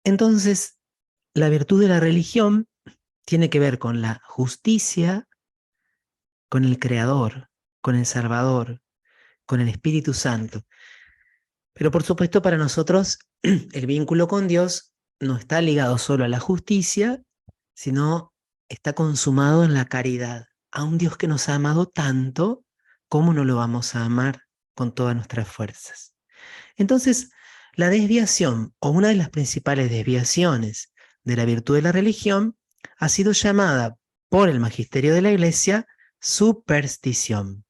Entonces, la virtud de la religión tiene que ver con la justicia, con el Creador, con el Salvador, con el Espíritu Santo. Pero por supuesto para nosotros el vínculo con Dios no está ligado solo a la justicia, sino está consumado en la caridad. A un Dios que nos ha amado tanto, ¿cómo no lo vamos a amar con todas nuestras fuerzas? Entonces, la desviación, o una de las principales desviaciones de la virtud de la religión, ha sido llamada por el magisterio de la Iglesia superstición.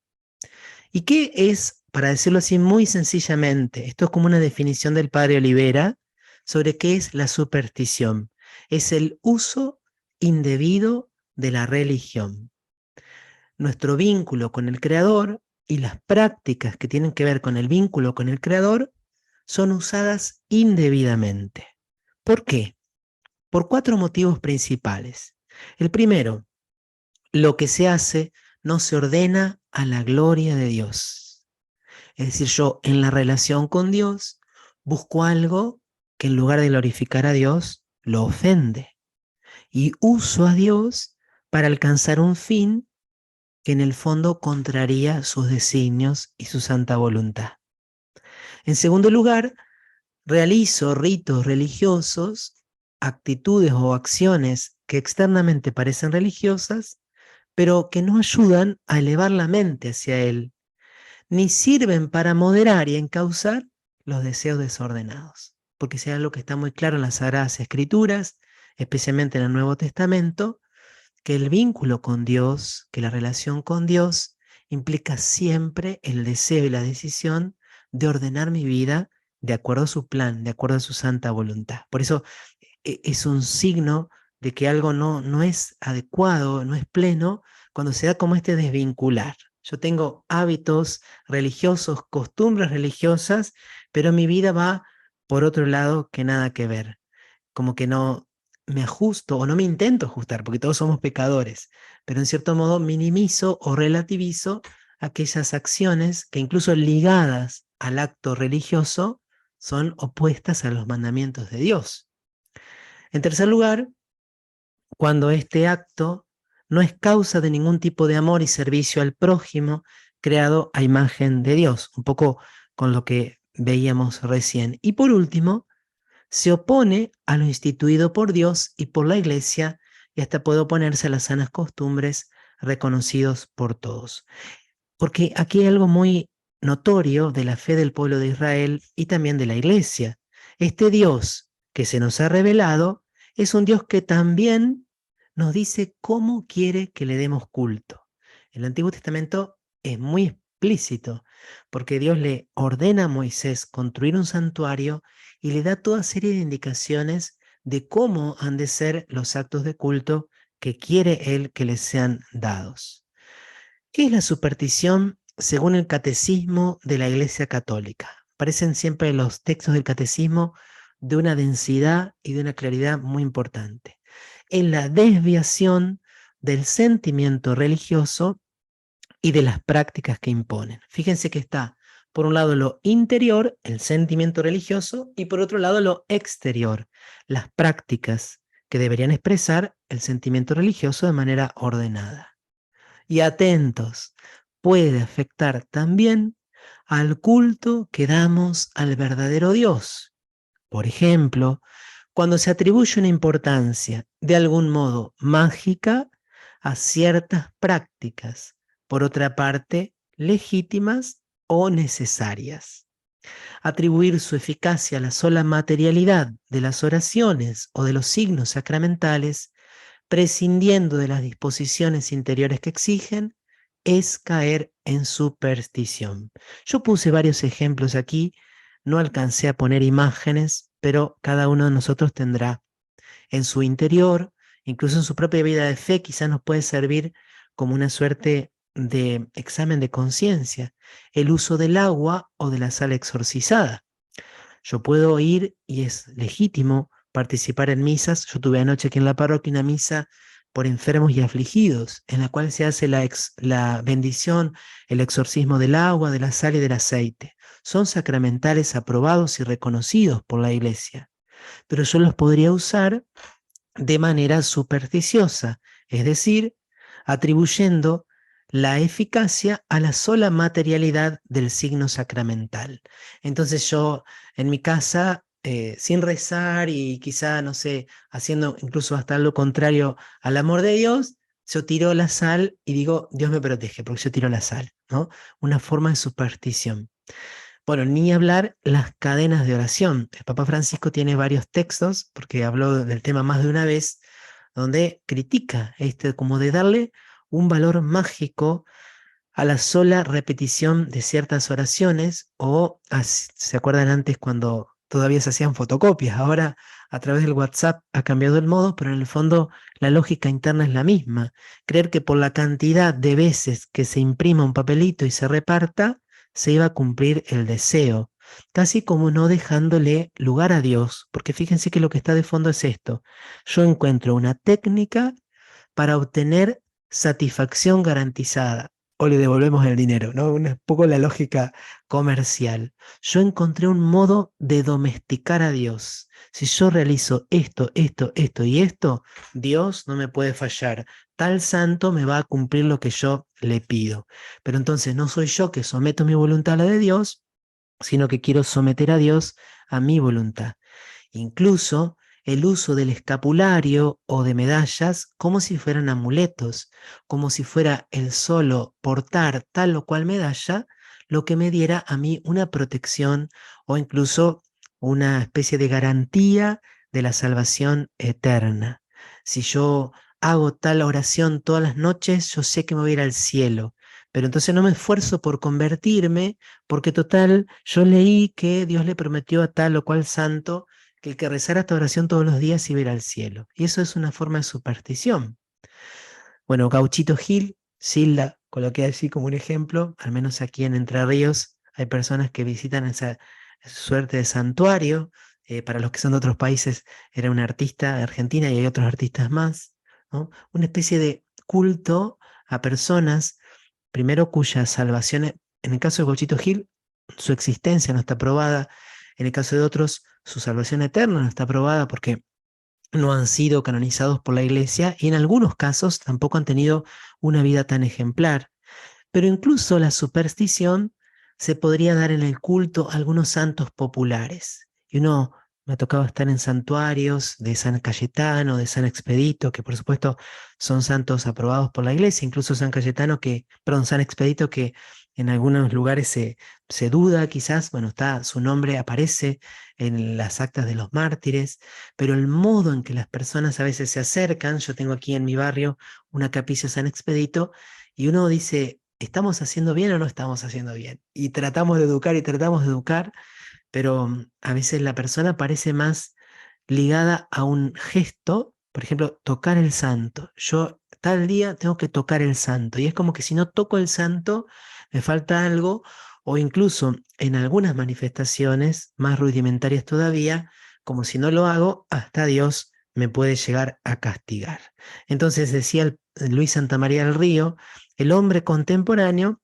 ¿Y qué es, para decirlo así muy sencillamente, esto es como una definición del padre Olivera sobre qué es la superstición? Es el uso indebido de la religión. Nuestro vínculo con el Creador y las prácticas que tienen que ver con el vínculo con el Creador son usadas indebidamente. ¿Por qué? Por 4 motivos principales. El primero, lo que se hace no se ordena a la gloria de Dios. Es decir, yo en la relación con Dios busco algo que en lugar de glorificar a Dios, lo ofende. Y uso a Dios para alcanzar un fin que en el fondo contraría sus designios y su santa voluntad. En segundo lugar, realizo ritos religiosos, actitudes o acciones que externamente parecen religiosas, pero que no ayudan a elevar la mente hacia Él, ni sirven para moderar y encauzar los deseos desordenados. Porque si hay algo que está muy claro en las Sagradas Escrituras, especialmente en el Nuevo Testamento, que el vínculo con Dios, que la relación con Dios, implica siempre el deseo y la decisión de ordenar mi vida de acuerdo a su plan, de acuerdo a su santa voluntad. Por eso es un signo de que algo no es adecuado, no es pleno, cuando se da como este desvincular. Yo tengo hábitos religiosos, costumbres religiosas, pero mi vida va por otro lado que nada que ver. Como que no me ajusto o no me intento ajustar, porque todos somos pecadores, pero en cierto modo minimizo o relativizo aquellas acciones que incluso ligadas al acto religioso son opuestas a los mandamientos de Dios. En tercer lugar, cuando este acto no es causa de ningún tipo de amor y servicio al prójimo creado a imagen de Dios, un poco con lo que veíamos recién. Y por último, se opone a lo instituido por Dios y por la Iglesia y hasta puede oponerse a las sanas costumbres reconocidos por todos. Porque aquí hay algo muy notorio de la fe del pueblo de Israel y también de la Iglesia. Este Dios que se nos ha revelado es un Dios que también nos dice cómo quiere que le demos culto. El Antiguo Testamento es muy explícito, porque Dios le ordena a Moisés construir un santuario y le da toda serie de indicaciones de cómo han de ser los actos de culto que quiere Él que les sean dados. ¿Qué es la superstición según el catecismo de la Iglesia Católica? Parecen siempre los textos del catecismo de una densidad y de una claridad muy importante. Es la desviación del sentimiento religioso y de las prácticas que imponen. Fíjense que está, por un lado, lo interior, el sentimiento religioso, y por otro lado, lo exterior, las prácticas que deberían expresar el sentimiento religioso de manera ordenada. Y atentos, puede afectar también al culto que damos al verdadero Dios. Por ejemplo, cuando se atribuye una importancia de algún modo mágica a ciertas prácticas, por otra parte, legítimas o necesarias. Atribuir su eficacia a la sola materialidad de las oraciones o de los signos sacramentales, prescindiendo de las disposiciones interiores que exigen, es caer en superstición. Yo puse varios ejemplos aquí, no alcancé a poner imágenes, pero cada uno de nosotros tendrá en su interior, incluso en su propia vida de fe, quizás nos puede servir como una suerte de examen de conciencia, el uso del agua o de la sal exorcizada. Yo puedo ir, y es legítimo, participar en misas. Yo tuve anoche aquí en la parroquia una misa por enfermos y afligidos, en la cual se hace la bendición, el exorcismo del agua, de la sal y del aceite. Son sacramentales aprobados y reconocidos por la Iglesia. pero yo los podría usar de manera supersticiosa, es decir, atribuyendo la eficacia a la sola materialidad del signo sacramental. Entonces yo en mi casa, sin rezar y quizá, no sé, haciendo incluso hasta lo contrario al amor de Dios, yo tiro la sal y digo, Dios me protege, porque yo tiro la sal, ¿no? Una forma de superstición. Bueno, ni hablar las cadenas de oración. El Papa Francisco tiene varios textos, porque habló del tema más de una vez, donde critica como de darle un valor mágico a la sola repetición de ciertas oraciones, o ¿se acuerdan antes cuando todavía se hacían fotocopias? Ahora a través del WhatsApp ha cambiado el modo, pero en el fondo la lógica interna es la misma. Creer que por la cantidad de veces que se imprima un papelito y se reparta, se iba a cumplir el deseo, casi como no dejándole lugar a Dios, porque fíjense que lo que está de fondo es esto. Yo encuentro una técnica para obtener satisfacción garantizada o le devolvemos el dinero, ¿no? Un poco la lógica comercial. Yo encontré un modo de domesticar a Dios. Si yo realizo esto, esto, esto y esto, Dios no me puede fallar. Tal santo me va a cumplir lo que yo le pido. Pero entonces no soy yo que someto mi voluntad a la de Dios, sino que quiero someter a Dios a mi voluntad. Incluso el uso del escapulario o de medallas como si fueran amuletos, como si fuera el solo portar tal o cual medalla lo que me diera a mí una protección o incluso una especie de garantía de la salvación eterna. Si yo hago tal oración todas las noches, yo sé que me voy a ir al cielo, pero entonces no me esfuerzo por convertirme, porque total, yo leí que Dios le prometió a tal o cual santo que el que rezara esta oración todos los días iba a ir al cielo. Y eso es una forma de superstición. Bueno, Gauchito Gil, Silda, coloqué así como un ejemplo, al menos aquí en Entre Ríos hay personas que visitan esa suerte de santuario. Para los que son de otros países, era una artista de Argentina y hay otros artistas más, ¿no? Una especie de culto a personas, primero cuya salvación, en el caso de Gauchito Gil, su existencia no está probada, en el caso de otros, su salvación eterna no está probada porque no han sido canonizados por la Iglesia y en algunos casos tampoco han tenido una vida tan ejemplar. Pero incluso la superstición se podría dar en el culto a algunos santos populares. Y uno me ha tocado estar en santuarios de San Cayetano, de San Expedito, que por supuesto son santos aprobados por la Iglesia, incluso San Cayetano perdón, San Expedito que en algunos lugares se duda, quizás, bueno, su nombre aparece en las actas de los mártires, pero el modo en que las personas a veces se acercan, yo tengo aquí en mi barrio una capilla San Expedito, y uno dice, ¿estamos haciendo bien o no estamos haciendo bien? Y tratamos de educar y tratamos de educar, pero a veces la persona parece más ligada a un gesto, por ejemplo, tocar el santo. Yo tal día tengo que tocar el santo y es como que si no toco el santo me falta algo, o incluso en algunas manifestaciones más rudimentarias todavía, como si no lo hago, hasta Dios me puede llegar a castigar. Entonces decía Luis Santamaría del Río, el hombre contemporáneo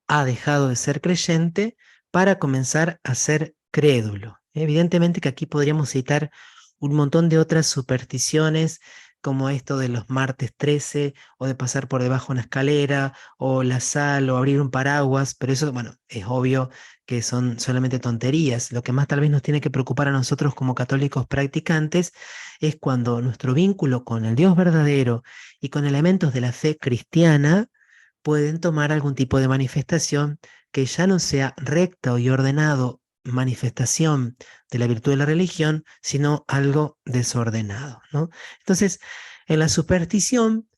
ha dejado de ser creyente para comenzar a ser crédulo. Evidentemente que aquí podríamos citar un montón de otras supersticiones, como esto de los martes 13, o de pasar por debajo de una escalera, o la sal, o abrir un paraguas, pero eso, bueno, es obvio que son solamente tonterías. Lo que más tal vez nos tiene que preocupar a nosotros como católicos practicantes es cuando nuestro vínculo con el Dios verdadero y con elementos de la fe cristiana pueden tomar algún tipo de manifestación que ya no sea recta y ordenado manifestación de la virtud de la religión, sino algo desordenado, ¿no? Entonces, en la superstición,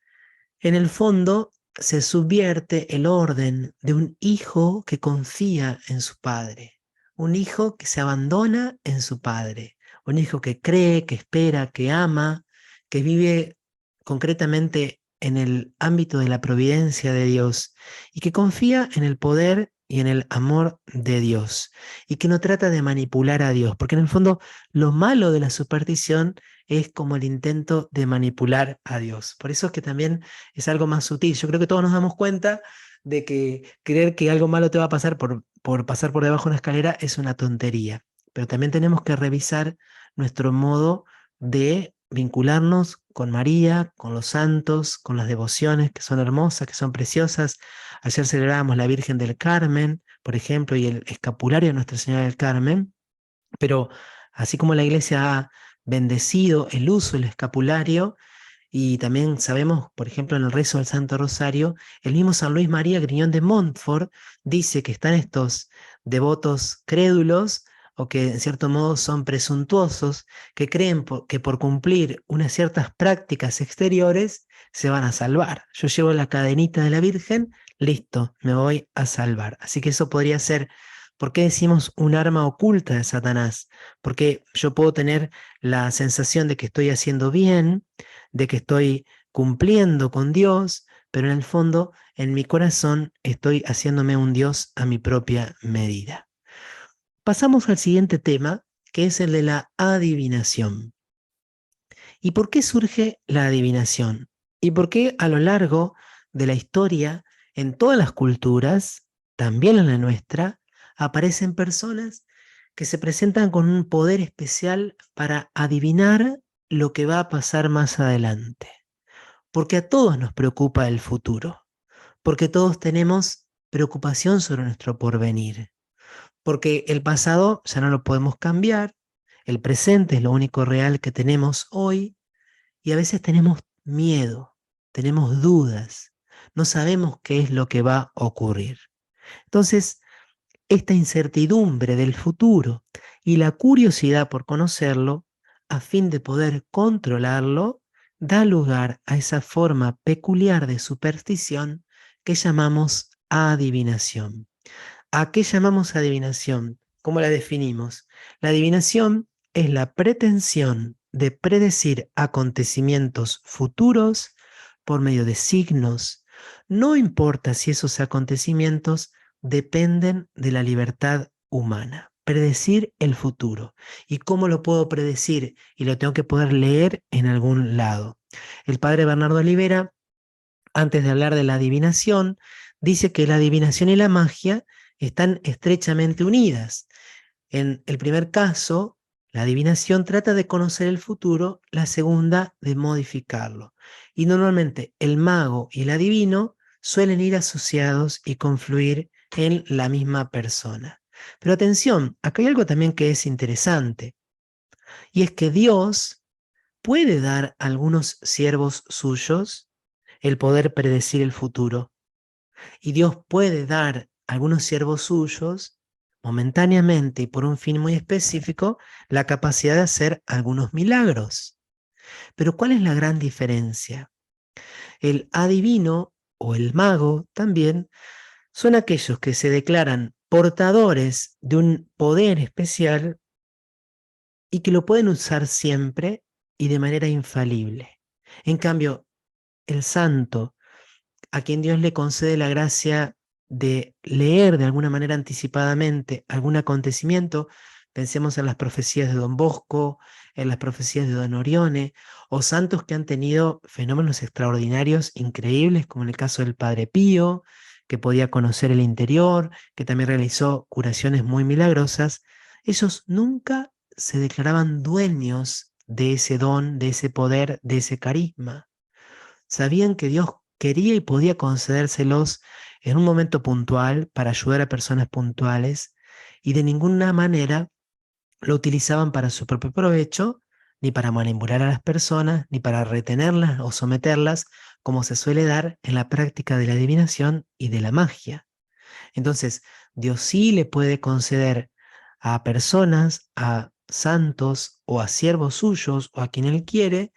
en el fondo, se subvierte el orden de un hijo que confía en su padre, un hijo que se abandona en su padre, un hijo que cree, que espera, que ama, que vive concretamente en el ámbito de la providencia de Dios y que confía en el poder y en el amor de Dios y que no trata de manipular a Dios, porque en el fondo lo malo de la superstición es como el intento de manipular a Dios. Por eso es que también es algo más sutil. Yo creo que todos nos damos cuenta de que creer que algo malo te va a pasar por pasar por debajo de una escalera es una tontería. Pero también tenemos que revisar nuestro modo de vincularnos con María, con los santos, con las devociones que son hermosas, que son preciosas. Ayer celebrábamos la Virgen del Carmen, por ejemplo, y el escapulario de Nuestra Señora del Carmen, pero así como la Iglesia ha bendecido el uso del escapulario, y también sabemos, por ejemplo, en el rezo del Santo Rosario, el mismo San Luis María Griñón de Montfort dice que están estos devotos crédulos o que en cierto modo son presuntuosos, que creen que por cumplir unas ciertas prácticas exteriores se van a salvar. Yo llevo la cadenita de la Virgen, listo, me voy a salvar. Así que eso podría ser, ¿por qué decimos un arma oculta de Satanás? Porque yo puedo tener la sensación de que estoy haciendo bien, de que estoy cumpliendo con Dios, pero en el fondo, en mi corazón, estoy haciéndome un Dios a mi propia medida. Pasamos al siguiente tema, que es el de la adivinación. ¿Y por qué surge la adivinación? ¿Y por qué a lo largo de la historia, en todas las culturas, también en la nuestra, aparecen personas que se presentan con un poder especial para adivinar lo que va a pasar más adelante? Porque a todos nos preocupa el futuro, porque todos tenemos preocupación sobre nuestro porvenir, porque el pasado ya no lo podemos cambiar, el presente es lo único real que tenemos hoy y a veces tenemos miedo, tenemos dudas, no sabemos qué es lo que va a ocurrir. Entonces, esta incertidumbre del futuro y la curiosidad por conocerlo, a fin de poder controlarlo, da lugar a esa forma peculiar de superstición que llamamos adivinación. ¿A qué llamamos adivinación? ¿Cómo la definimos? La adivinación es la pretensión de predecir acontecimientos futuros por medio de signos. No importa si esos acontecimientos dependen de la libertad humana. Predecir el futuro. ¿Y cómo lo puedo predecir? Y lo tengo que poder leer en algún lado. El padre Bernardo Olivera, antes de hablar de la adivinación, dice que la adivinación y la magia están estrechamente unidas. En el primer caso, la adivinación trata de conocer el futuro, la segunda de modificarlo. Y normalmente el mago y el adivino suelen ir asociados y confluir en la misma persona. Pero atención, acá hay algo también que es interesante, y es que Dios puede dar a algunos siervos suyos el poder predecir el futuro. Y Dios puede dar a algunos siervos suyos, momentáneamente y por un fin muy específico, la capacidad de hacer algunos milagros. Pero ¿cuál es la gran diferencia? El adivino o el mago también son aquellos que se declaran portadores de un poder especial y que lo pueden usar siempre y de manera infalible. En cambio, el santo, a quien Dios le concede la gracia de leer de alguna manera anticipadamente algún acontecimiento, pensemos en las profecías de Don Bosco, en las profecías de Don Orione, o santos que han tenido fenómenos extraordinarios, increíbles, como en el caso del Padre Pío, que podía conocer el interior, que también realizó curaciones muy milagrosas. Ellos nunca se declaraban dueños de ese don, de ese poder, de ese carisma. Sabían que Dios quería y podía concedérselos en un momento puntual para ayudar a personas puntuales y de ninguna manera lo utilizaban para su propio provecho, ni para manipular a las personas, ni para retenerlas o someterlas, como se suele dar en la práctica de la adivinación y de la magia. Entonces, Dios sí le puede conceder a personas, a santos o a siervos suyos o a quien Él quiere,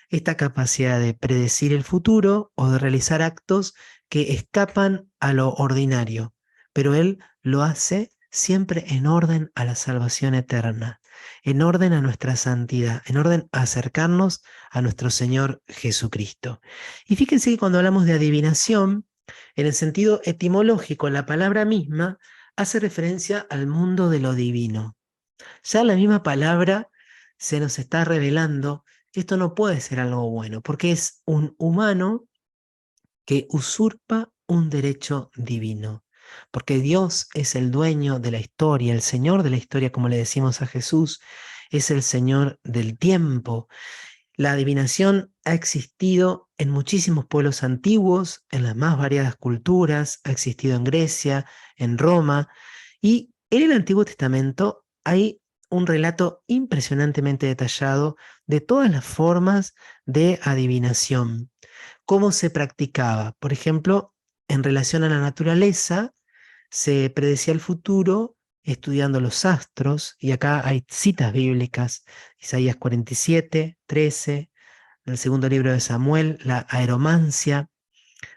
esta capacidad de predecir el futuro o de realizar actos que escapan a lo ordinario, pero Él lo hace siempre en orden a la salvación eterna, en orden a nuestra santidad, en orden a acercarnos a nuestro Señor Jesucristo. Y fíjense que cuando hablamos de adivinación, en el sentido etimológico, la palabra misma hace referencia al mundo de lo divino. Ya la misma palabra se nos está revelando que esto no puede ser algo bueno, porque es un humano que usurpa un derecho divino, porque Dios es el dueño de la historia, el Señor de la historia, como le decimos a Jesús, es el Señor del tiempo. La adivinación ha existido en muchísimos pueblos antiguos, en las más variadas culturas, ha existido en Grecia, en Roma, y en el Antiguo Testamento hay un relato impresionantemente detallado de todas las formas de adivinación. ¿Cómo se practicaba? Por ejemplo, en relación a la naturaleza, se predecía el futuro estudiando los astros, y acá hay citas bíblicas, Isaías 47, 13, en el segundo libro de Samuel, la aeromancia.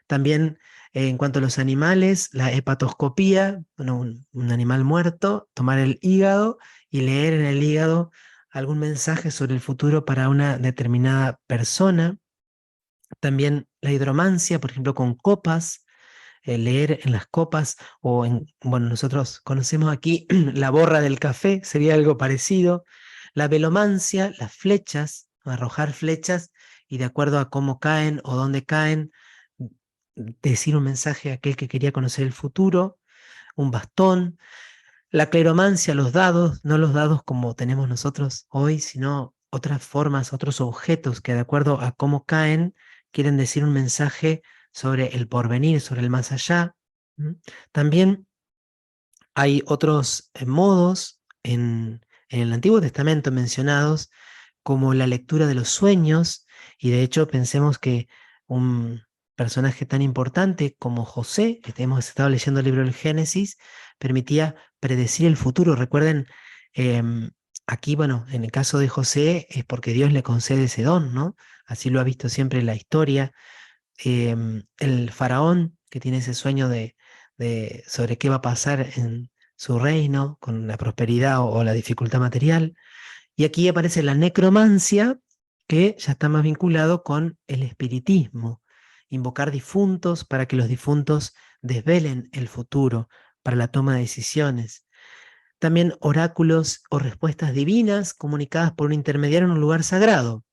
También en cuanto a los animales, la hepatoscopía, bueno, un animal muerto, tomar el hígado y leer en el hígado algún mensaje sobre el futuro para una determinada persona. También la hidromancia, por ejemplo, con copas, leer en las copas o bueno, nosotros conocemos aquí la borra del café, sería algo parecido. La velomancia, las flechas, arrojar flechas y de acuerdo a cómo caen o dónde caen, decir un mensaje a aquel que quería conocer el futuro. Un bastón. La cleromancia, los dados, no los dados como tenemos nosotros hoy, sino otras formas, otros objetos que de acuerdo a cómo caen, quieren decir un mensaje sobre el porvenir, sobre el más allá. ¿Mm? También hay otros modos en el Antiguo Testamento mencionados, como la lectura de los sueños, y de hecho pensemos que un personaje tan importante como José, que hemos estado leyendo el libro del Génesis, permitía predecir el futuro. Recuerden, em, aquí, bueno, en el caso de José es porque Dios le concede ese don, ¿no? Así lo ha visto siempre en la historia. El faraón que tiene ese sueño sobre qué va a pasar en su reino con la prosperidad o la dificultad material. Y aquí aparece la necromancia, que ya está más vinculado con el espiritismo, invocar difuntos para que los difuntos desvelen el futuro para la toma de decisiones. También oráculos o respuestas divinas comunicadas por un intermediario en un lugar sagrado,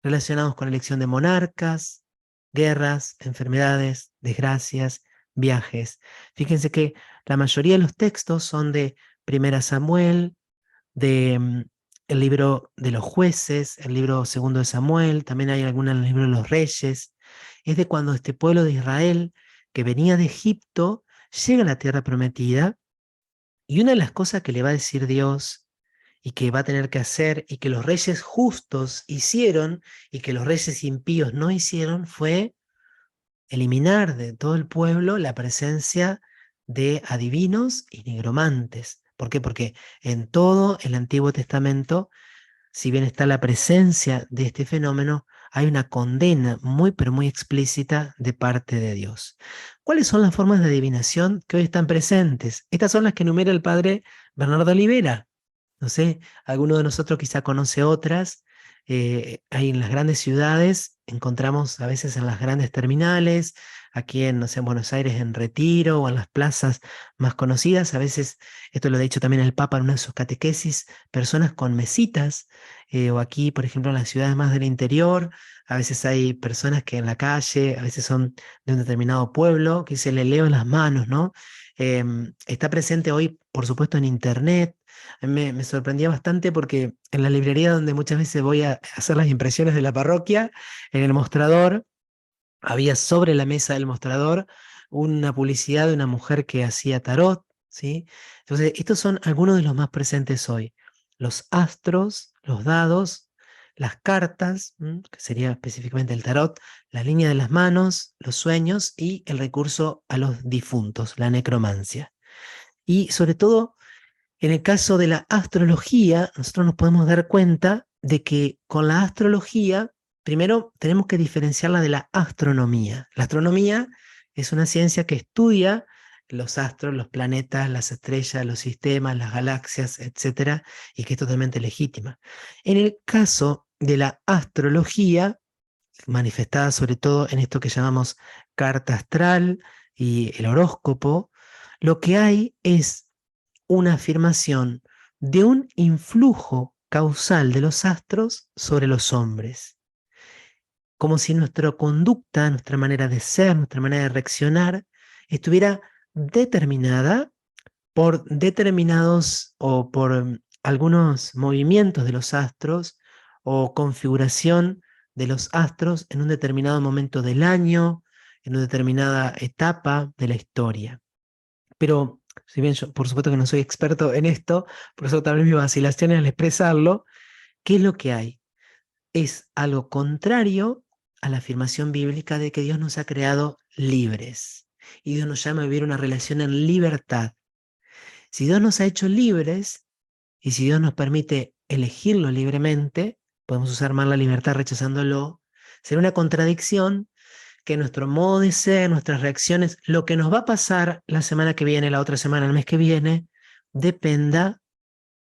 relacionados con elección de monarcas, guerras, enfermedades, desgracias, viajes. Fíjense que la mayoría de los textos son de Primera Samuel, de el libro de los jueces, el libro segundo de Samuel, también hay alguna en el libro de los reyes. Es de cuando este pueblo de Israel, que venía de Egipto, llega a la tierra prometida, y una de las cosas que le va a decir Dios y que va a tener que hacer y que los reyes justos hicieron y que los reyes impíos no hicieron fue eliminar de todo el pueblo la presencia de adivinos y nigromantes. ¿Por qué? Porque en todo el Antiguo Testamento, si bien está la presencia de este fenómeno, hay una condena muy pero muy explícita de parte de Dios. ¿Cuáles son las formas de adivinación que hoy están presentes? Estas son las que enumera el padre Bernardo Olivera. No sé, alguno de nosotros quizá conoce otras. Hay en las grandes ciudades, encontramos a veces en las grandes terminales, aquí en, no sé, en Buenos Aires, en Retiro o en las plazas más conocidas. A veces, esto lo ha dicho también el Papa en una de sus catequesis, personas con mesitas, o aquí, por ejemplo, en las ciudades más del interior, a veces hay personas que en la calle, a veces son de un determinado pueblo, que se le leo en las manos, ¿no? Está presente hoy, por supuesto, en Internet. Me sorprendía bastante porque en la librería donde muchas veces voy a hacer las impresiones de la parroquia, en el mostrador, había sobre la mesa del mostrador una publicidad de una mujer que hacía tarot, ¿sí? Entonces, estos son algunos de los más presentes hoy. Los astros, los dados, las cartas, que sería específicamente el tarot, la línea de las manos, los sueños y el recurso a los difuntos, la necromancia. Y sobre todo, en el caso de la astrología, nosotros nos podemos dar cuenta de que con la astrología, primero tenemos que diferenciarla de la astronomía. La astronomía es una ciencia que estudia los astros, los planetas, las estrellas, los sistemas, las galaxias, etcétera, y que es totalmente legítima. En el caso de la astrología, manifestada sobre todo en esto que llamamos carta astral y el horóscopo, lo que hay es una afirmación de un influjo causal de los astros sobre los hombres, como si nuestra conducta, nuestra manera de ser, nuestra manera de reaccionar, estuviera determinada por determinados o por algunos movimientos de los astros o configuración de los astros en un determinado momento del año, en una determinada etapa de la historia. Pero, si bien yo por supuesto que no soy experto en esto, por eso tal vez mi vacilación al expresarlo, ¿qué es lo que hay? Es algo contrario a la afirmación bíblica de que Dios nos ha creado libres y Dios nos llama a vivir una relación en libertad. Si Dios nos ha hecho libres y si Dios nos permite elegirlo libremente, podemos usar mal la libertad rechazándolo, será una contradicción que nuestro modo de ser, nuestras reacciones, lo que nos va a pasar la semana que viene, la otra semana, el mes que viene, dependa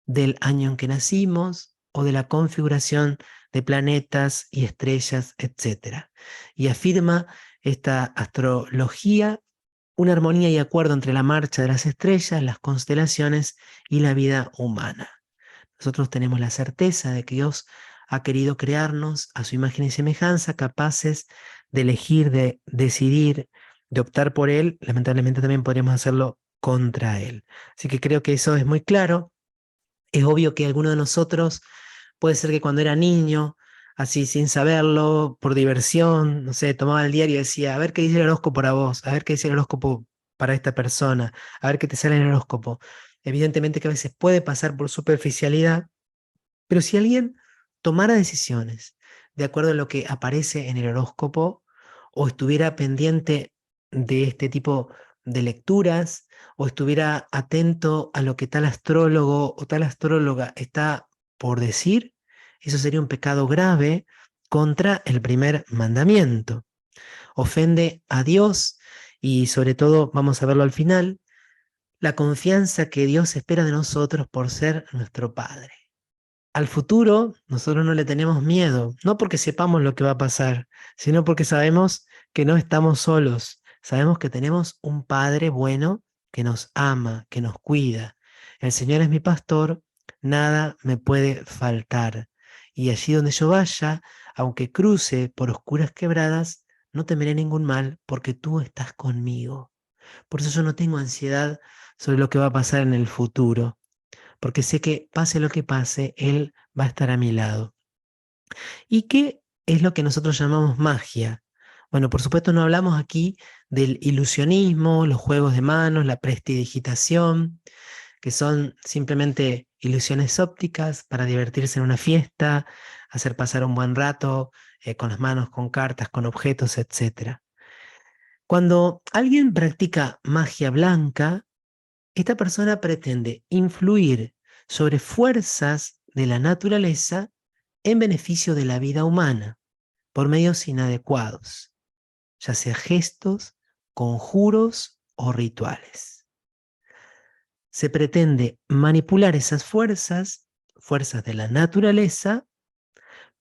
del año en que nacimos o de la configuración de planetas y estrellas, etc. Y afirma esta astrología una armonía y acuerdo entre la marcha de las estrellas, las constelaciones y la vida humana. Nosotros tenemos la certeza de que Dios ha querido crearnos a su imagen y semejanza, capaces de elegir, de decidir, de optar por Él. Lamentablemente también podríamos hacerlo contra Él. Así que creo que eso es muy claro. Es obvio que alguno de nosotros puede ser que cuando era niño, así sin saberlo, por diversión, no sé, tomaba el diario y decía, a ver qué dice el horóscopo para vos, a ver qué dice el horóscopo para esta persona, a ver qué te sale en el horóscopo. Evidentemente que a veces puede pasar por superficialidad, pero si alguien tomara decisiones de acuerdo a lo que aparece en el horóscopo o estuviera pendiente de este tipo de lecturas o estuviera atento a lo que tal astrólogo o tal astróloga está por decir, eso sería un pecado grave contra el primer mandamiento. Ofende a Dios y sobre todo, vamos a verlo al final, la confianza que Dios espera de nosotros por ser nuestro Padre. Al futuro nosotros no le tenemos miedo, no porque sepamos lo que va a pasar, sino porque sabemos que no estamos solos, sabemos que tenemos un Padre bueno que nos ama, que nos cuida. El Señor es mi pastor, nada me puede faltar. Y allí donde yo vaya, aunque cruce por oscuras quebradas, no temeré ningún mal, porque tú estás conmigo. Por eso yo no tengo ansiedad sobre lo que va a pasar en el futuro porque sé que pase lo que pase, Él va a estar a mi lado. ¿Y qué es lo que nosotros llamamos magia? Bueno, por supuesto no hablamos aquí del ilusionismo, los juegos de manos, la prestidigitación, que son simplemente ilusiones ópticas para divertirse en una fiesta, hacer pasar un buen rato con las manos, con cartas, con objetos, etc. Cuando alguien practica magia blanca, esta persona pretende influir sobre fuerzas de la naturaleza en beneficio de la vida humana por medios inadecuados, ya sea gestos, conjuros o rituales. Se pretende manipular esas fuerzas, fuerzas de la naturaleza,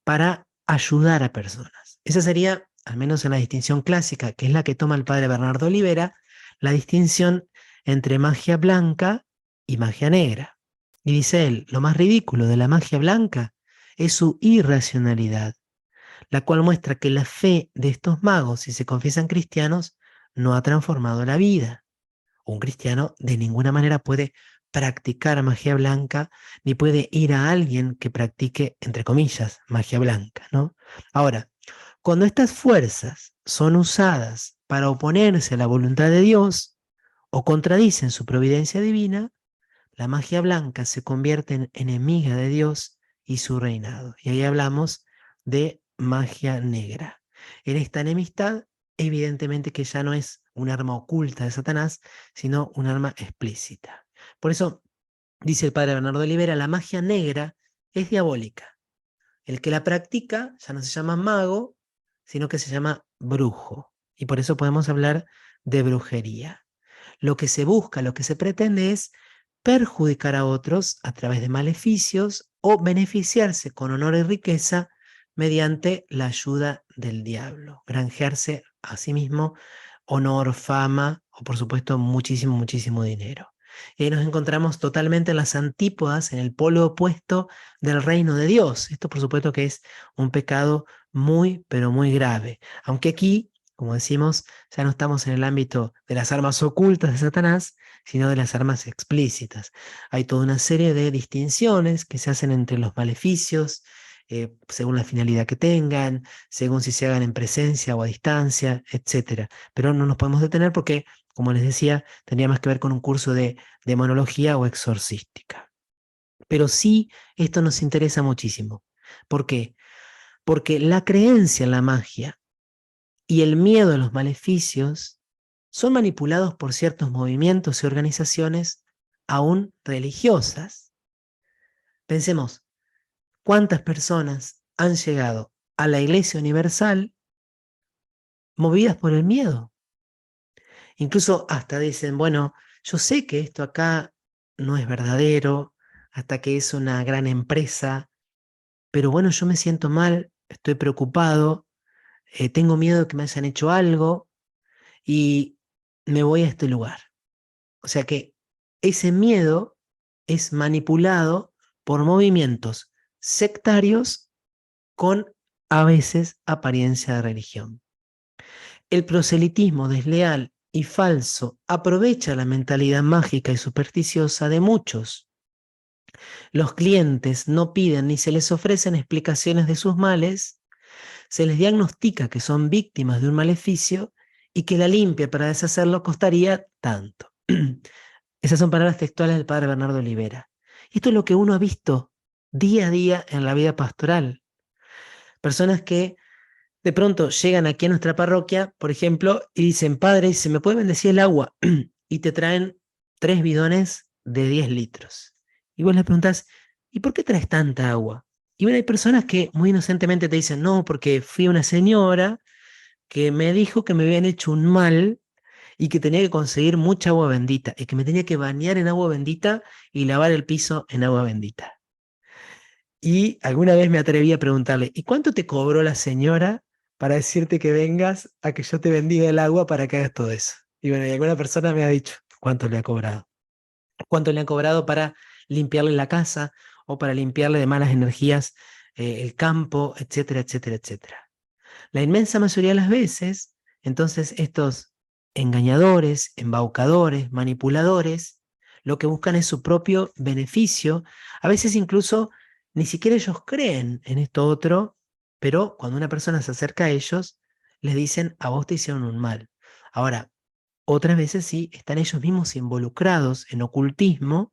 para ayudar a personas. Esa sería, al menos en la distinción clásica, que es la que toma el padre Bernardo Olivera, la distinción entre magia blanca y magia negra. Y dice él, lo más ridículo de la magia blanca es su irracionalidad, la cual muestra que la fe de estos magos, si se confiesan cristianos, no ha transformado la vida. Un cristiano de ninguna manera puede practicar magia blanca, ni puede ir a alguien que practique, entre comillas, magia blanca, ¿no? Ahora, cuando estas fuerzas son usadas para oponerse a la voluntad de Dios o contradicen su providencia divina, la magia blanca se convierte en enemiga de Dios y su reinado. Y ahí hablamos de magia negra. En esta enemistad, evidentemente que ya no es un arma oculta de Satanás, sino un arma explícita. Por eso, dice el padre Bernardo Olivera, la magia negra es diabólica. El que la practica ya no se llama mago, sino que se llama brujo. Y por eso podemos hablar de brujería. Lo que se busca, lo que se pretende es perjudicar a otros a través de maleficios o beneficiarse con honor y riqueza mediante la ayuda del diablo, granjearse a sí mismo honor, fama o por supuesto muchísimo, muchísimo dinero. Y ahí nos encontramos totalmente en las antípodas, en el polo opuesto del reino de Dios. Esto por supuesto que es un pecado muy, pero muy grave. Aunque aquí, como decimos, ya no estamos en el ámbito de las armas ocultas de Satanás, sino de las armas explícitas. Hay toda una serie de distinciones que se hacen entre los maleficios, según la finalidad que tengan, según si se hagan en presencia o a distancia, etc. Pero no nos podemos detener porque, como les decía, tendría más que ver con un curso de demonología o exorcística. Pero sí, esto nos interesa muchísimo. ¿Por qué? Porque la creencia en la magia y el miedo a los maleficios son manipulados por ciertos movimientos y organizaciones aún religiosas. Pensemos, ¿cuántas personas han llegado a la Iglesia Universal movidas por el miedo? Incluso hasta dicen, bueno, yo sé que esto acá no es verdadero, hasta que es una gran empresa, pero bueno, yo me siento mal, estoy preocupado, tengo miedo de que me hayan hecho algo y me voy a este lugar. O sea que ese miedo es manipulado por movimientos sectarios con a veces apariencia de religión. El proselitismo desleal y falso aprovecha la mentalidad mágica y supersticiosa de muchos. Los clientes no piden ni se les ofrecen explicaciones de sus males, se les diagnostica que son víctimas de un maleficio y que la limpia para deshacerlo costaría tanto. Esas son palabras textuales del padre Bernardo Olivera. Esto es lo que uno ha visto día a día en la vida pastoral. Personas que de pronto llegan aquí a nuestra parroquia, por ejemplo, y dicen, padre, ¿se me puede bendecir el agua? Y te traen 3 bidones de 10 litros. Y vos le preguntás, ¿y por qué traes tanta agua? Y bueno, hay personas que muy inocentemente te dicen, no, porque fui una señora que me dijo que me habían hecho un mal y que tenía que conseguir mucha agua bendita y que me tenía que bañar en agua bendita y lavar el piso en agua bendita. Y alguna vez me atreví a preguntarle, ¿y cuánto te cobró la señora para decirte que vengas a que yo te bendiga el agua para que hagas todo eso? Y bueno, y alguna persona me ha dicho, ¿cuánto le ha cobrado? ¿Cuánto le han cobrado para limpiarle la casa o para limpiarle de malas energías el campo, etcétera, etcétera, etcétera? La inmensa mayoría de las veces, entonces estos engañadores, embaucadores, manipuladores, lo que buscan es su propio beneficio. A veces incluso ni siquiera ellos creen en esto otro, pero cuando una persona se acerca a ellos, les dicen, a vos te hicieron un mal. Ahora, otras veces sí, están ellos mismos involucrados en ocultismo,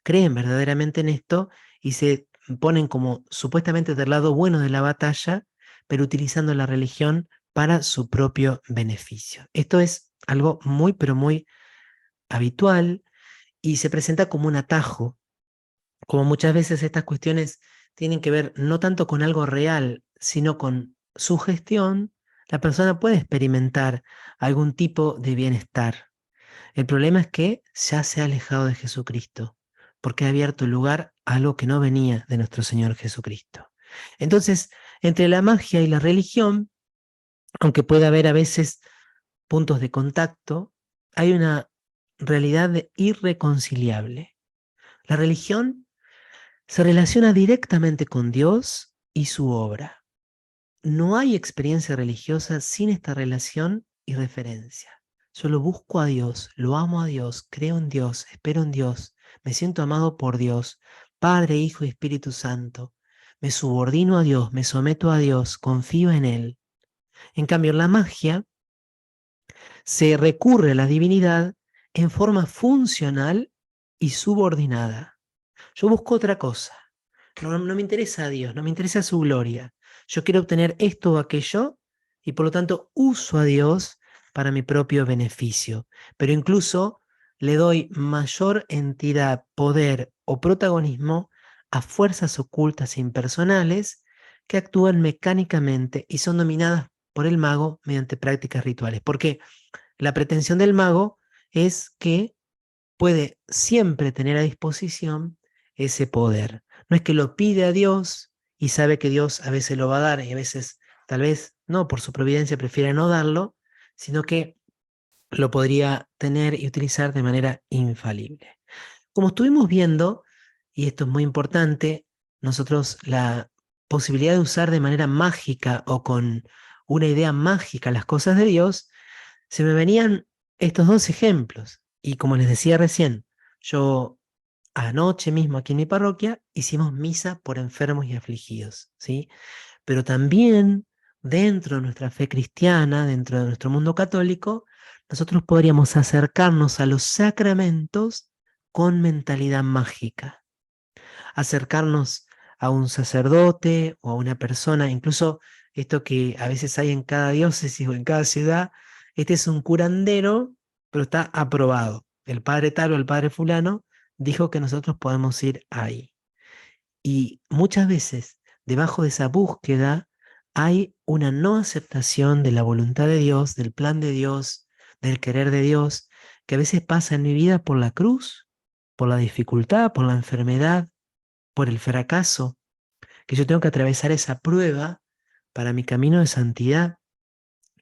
creen verdaderamente en esto y se ponen como supuestamente del lado bueno de la batalla, pero utilizando la religión para su propio beneficio. Esto es algo muy, pero muy habitual y se presenta como un atajo, como muchas veces estas cuestiones tienen que ver no tanto con algo real, sino con su gestión, la persona puede experimentar algún tipo de bienestar. El problema es que ya se ha alejado de Jesucristo, porque ha abierto lugar a algo que no venía de nuestro Señor Jesucristo. Entonces, entre la magia y la religión, aunque pueda haber a veces puntos de contacto, hay una realidad irreconciliable. La religión se relaciona directamente con Dios y su obra. No hay experiencia religiosa sin esta relación y referencia. Yo lo busco a Dios, lo amo a Dios, creo en Dios, espero en Dios, me siento amado por Dios, Padre, Hijo y Espíritu Santo. Me subordino a Dios, me someto a Dios, confío en Él. En cambio, en la magia se recurre a la divinidad en forma funcional y subordinada. Yo busco otra cosa. No me interesa a Dios, no me interesa su gloria. Yo quiero obtener esto o aquello y por lo tanto uso a Dios para mi propio beneficio. Pero incluso le doy mayor entidad, poder o protagonismo a fuerzas ocultas e impersonales que actúan mecánicamente y son dominadas por el mago mediante prácticas rituales. Porque la pretensión del mago es que puede siempre tener a disposición ese poder. No es que lo pide a Dios y sabe que Dios a veces lo va a dar y a veces tal vez no, por su providencia prefiere no darlo, sino que lo podría tener y utilizar de manera infalible. Como estuvimos viendo, y esto es muy importante, nosotros la posibilidad de usar de manera mágica o con una idea mágica las cosas de Dios, se me venían estos dos ejemplos. Y como les decía recién, yo anoche mismo aquí en mi parroquia hicimos misa por enfermos y afligidos, ¿sí? Pero también dentro de nuestra fe cristiana, dentro de nuestro mundo católico, nosotros podríamos acercarnos a los sacramentos con mentalidad mágica, acercarnos a un sacerdote o a una persona, incluso esto que a veces hay en cada diócesis o en cada ciudad, este es un curandero, pero está aprobado. El padre tal o el padre fulano dijo que nosotros podemos ir ahí. Y muchas veces, debajo de esa búsqueda, hay una no aceptación de la voluntad de Dios, del plan de Dios, del querer de Dios, que a veces pasa en mi vida por la cruz, por la dificultad, por la enfermedad, por el fracaso, que yo tengo que atravesar esa prueba para mi camino de santidad.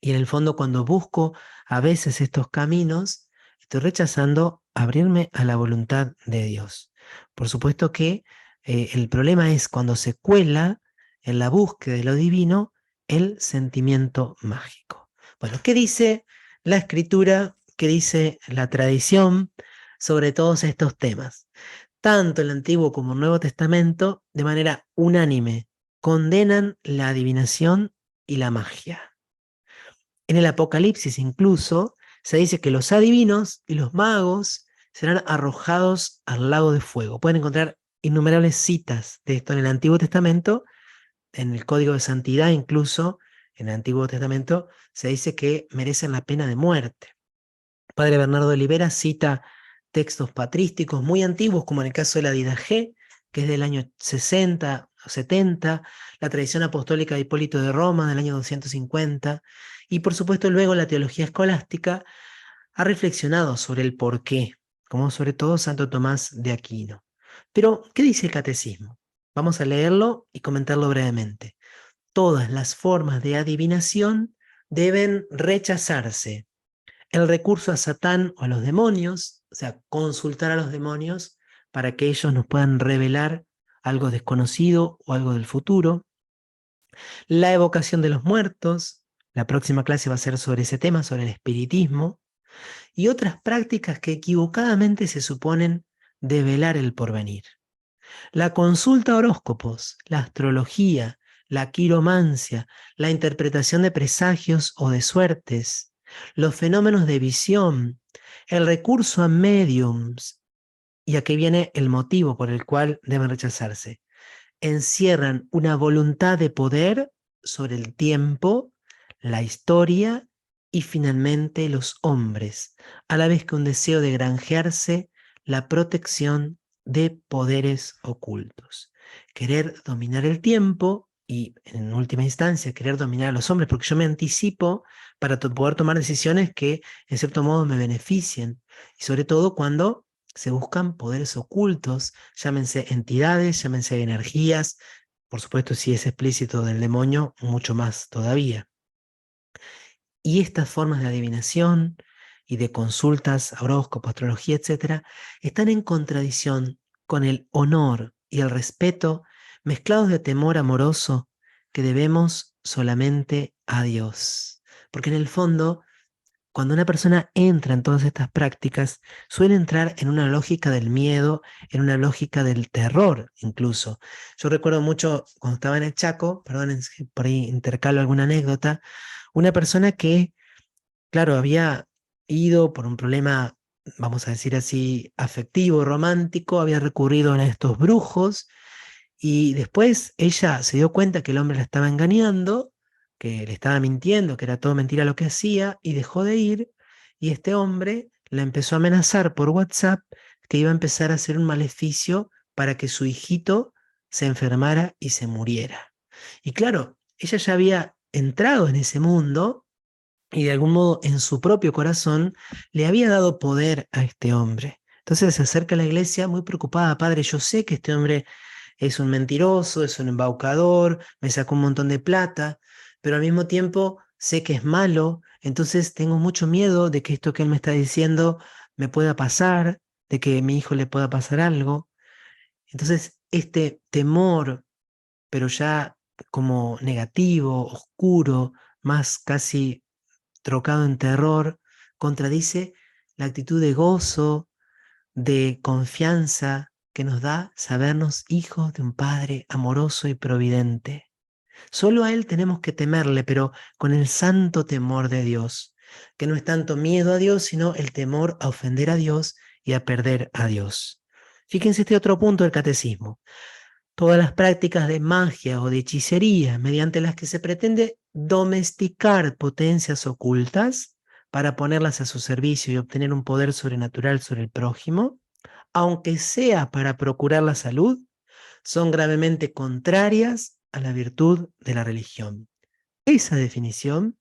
Y en el fondo, cuando busco a veces estos caminos, estoy rechazando abrirme a la voluntad de Dios. Por supuesto que el problema es cuando se cuela en la búsqueda de lo divino el sentimiento mágico. Bueno, ¿qué dice la escritura? ¿Qué dice la tradición sobre todos estos temas? Tanto el Antiguo como el Nuevo Testamento, de manera unánime, condenan la adivinación y la magia. En el Apocalipsis incluso se dice que los adivinos y los magos serán arrojados al lago de fuego. Pueden encontrar innumerables citas de esto en el Antiguo Testamento, en el Código de Santidad incluso, en el Antiguo Testamento se dice que merecen la pena de muerte. Padre Bernardo de Olivera cita textos patrísticos muy antiguos, como en el caso de la Didaché, que es del año 60 o 70, la tradición apostólica de Hipólito de Roma del año 250, y por supuesto luego la teología escolástica ha reflexionado sobre el porqué, como sobre todo Santo Tomás de Aquino. Pero, ¿qué dice el catecismo? Vamos a leerlo y comentarlo brevemente. Todas las formas de adivinación deben rechazarse. El recurso a Satán o a los demonios, o sea, consultar a los demonios para que ellos nos puedan revelar algo desconocido o algo del futuro. La evocación de los muertos, la próxima clase va a ser sobre ese tema, sobre el espiritismo, y otras prácticas que equivocadamente se suponen develar el porvenir. La consulta a horóscopos, la astrología, la quiromancia, la interpretación de presagios o de suertes, los fenómenos de visión, el recurso a mediums, y aquí viene el motivo por el cual deben rechazarse, encierran una voluntad de poder sobre el tiempo, la historia y finalmente los hombres, a la vez que un deseo de granjearse la protección de poderes ocultos. Querer dominar el tiempo y, en última instancia, querer dominar a los hombres, porque yo me anticipo para poder tomar decisiones que, en cierto modo, me beneficien. Y sobre todo cuando se buscan poderes ocultos, llámense entidades, llámense energías, por supuesto si es explícito del demonio, mucho más todavía. Y estas formas de adivinación y de consultas a horóscopos, astrología, etcétera, están en contradicción con el honor y el respeto mezclados de temor amoroso que debemos solamente a Dios. Porque en el fondo, cuando una persona entra en todas estas prácticas, suele entrar en una lógica del miedo, en una lógica del terror incluso. Yo recuerdo mucho cuando estaba en el Chaco, perdón, por ahí intercalo alguna anécdota, una persona que, claro, había ido por un problema, vamos a decir así, afectivo, romántico, había recurrido a estos brujos y después ella se dio cuenta que el hombre la estaba engañando, que le estaba mintiendo, que era todo mentira lo que hacía, y dejó de ir. Y este hombre la empezó a amenazar por WhatsApp que iba a empezar a hacer un maleficio para que su hijito se enfermara y se muriera. Y claro, ella ya había entrado en ese mundo y de algún modo en su propio corazón le había dado poder a este hombre. Entonces se acerca a la iglesia muy preocupada: padre, yo sé que este hombre es un mentiroso, es un embaucador, me sacó un montón de plata, pero al mismo tiempo sé que es malo, entonces tengo mucho miedo de que esto que él me está diciendo me pueda pasar, de que a mi hijo le pueda pasar algo. Entonces, este temor, pero ya como negativo, oscuro, más casi trocado en terror, contradice la actitud de gozo, de confianza que nos da sabernos hijos de un Padre amoroso y providente. Solo a Él tenemos que temerle, pero con el santo temor de Dios, que no es tanto miedo a Dios, sino el temor a ofender a Dios y a perder a Dios. Fíjense este otro punto del catecismo. Todas las prácticas de magia o de hechicería mediante las que se pretende domesticar potencias ocultas para ponerlas a su servicio y obtener un poder sobrenatural sobre el prójimo, aunque sea para procurar la salud, son gravemente contrarias a la virtud de la religión. Esa definición,